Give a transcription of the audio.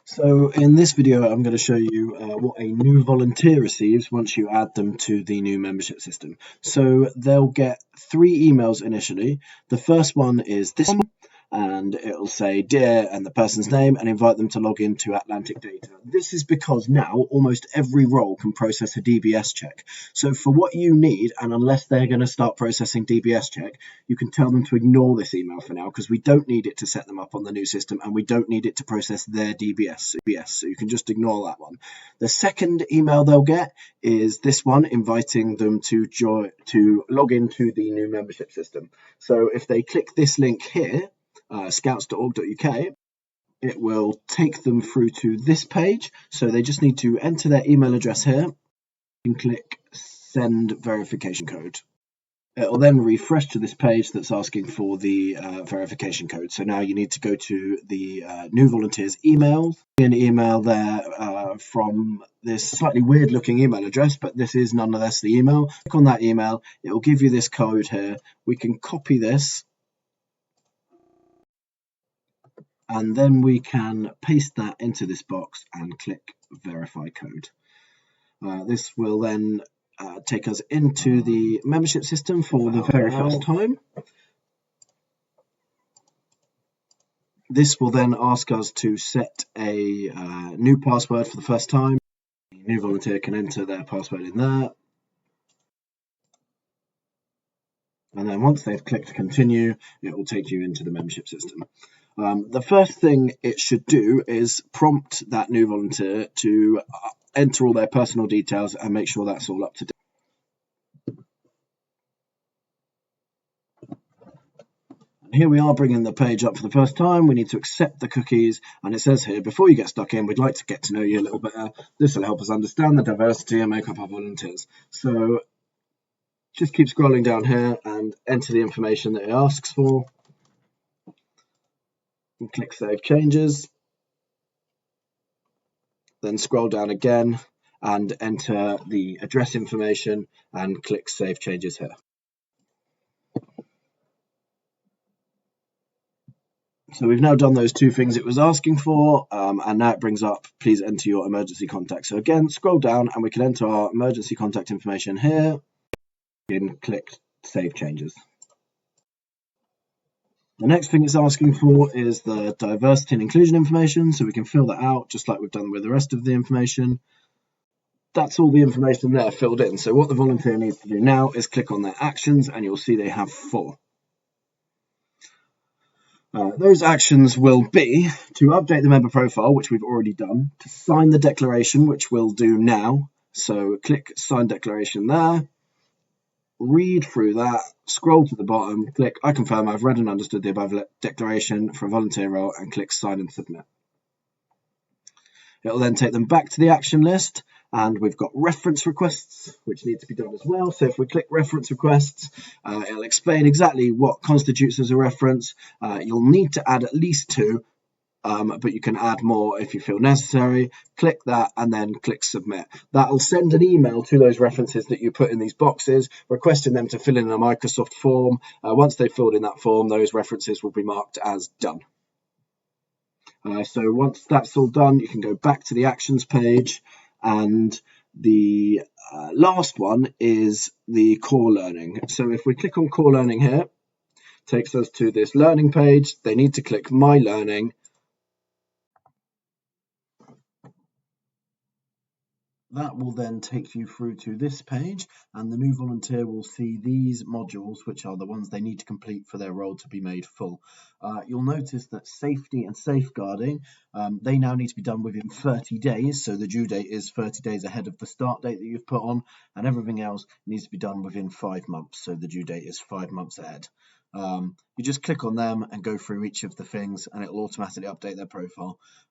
So in this video, I'm going to show you what a new volunteer receives once you add them to the new membership system. So they'll get 3 emails initially. The first one is this one, and it'll say dear and the person's name and invite them to log into Atlantic Data. This is because now almost every role can process a DBS check. So for what you need, and unless they're going to start processing DBS check, you can tell them to ignore this email for now because we don't need it to set them up on the new system and we don't need it to process their DBS. So you can just ignore that one. The second email they'll get is this one, inviting them to log into the new membership system. So if they click this link here, scouts.org.uk, it will take them through to this page. So they just need to enter their email address here and click send verification code. It will then refresh to this page that's asking for the verification code. So now you need to go to the new volunteers email, an email there from this slightly weird looking email address, but this is nonetheless the email. Click on that email, it will give you this code here. We can copy this and then we can paste that into this box and click verify code. This will then take us into the membership system for the very first time. This will then ask us to set a new password for the first time. The new volunteer can enter their password in there. And then once they've clicked continue, it will take you into the membership system. The first thing it should do is prompt that new volunteer to enter all their personal details and make sure that's all up to date. Here we are bringing the page up for the first time. We need to accept the cookies, and it says here, before you get stuck in, we'd like to get to know you a little better. This will help us understand the diversity and make up our volunteers. So just keep scrolling down here and enter the information that it asks for. And click Save Changes. Then scroll down again and enter the address information and click Save Changes here. So we've now done those 2 things it was asking for, and now it brings up, please enter your emergency contact. So again, scroll down and we can enter our emergency contact information here and click Save Changes. The next thing it's asking for is the diversity and inclusion information, so we can fill that out just like we've done with the rest of the information. That's all the information there filled in. So what the volunteer needs to do now is click on their actions, and you'll see they have 4. Those actions will be to update the member profile, which we've already done, to sign the declaration, which we'll do now. So click Sign Declaration there, read through that, scroll to the bottom, click I confirm I've read and understood the above declaration for a volunteer role, and click Sign and Submit. It will then take them back to the action list, and we've got reference requests, which need to be done as well. So if we click reference requests, it'll explain exactly what constitutes as a reference. You'll need to add at least 2, but you can add more if you feel necessary. Click that and then click submit. That'll send an email to those references that you put in these boxes, requesting them to fill in a Microsoft form. Once they've filled in that form, those references will be marked as done. So once that's all done, you can go back to the actions page, and the last one is the core learning. So if we click on core learning here, it takes us to this learning page. They need to click My Learning. That will then take you through to this page, and the new volunteer will see these modules, which are the ones they need to complete for their role to be made full. You'll notice that safety and safeguarding, they now need to be done within 30 days, so the due date is 30 days ahead of the start date that you've put on, and everything else needs to be done within 5 months, so the due date is 5 months ahead. You just click on them and go through each of the things, and it will automatically update their profile.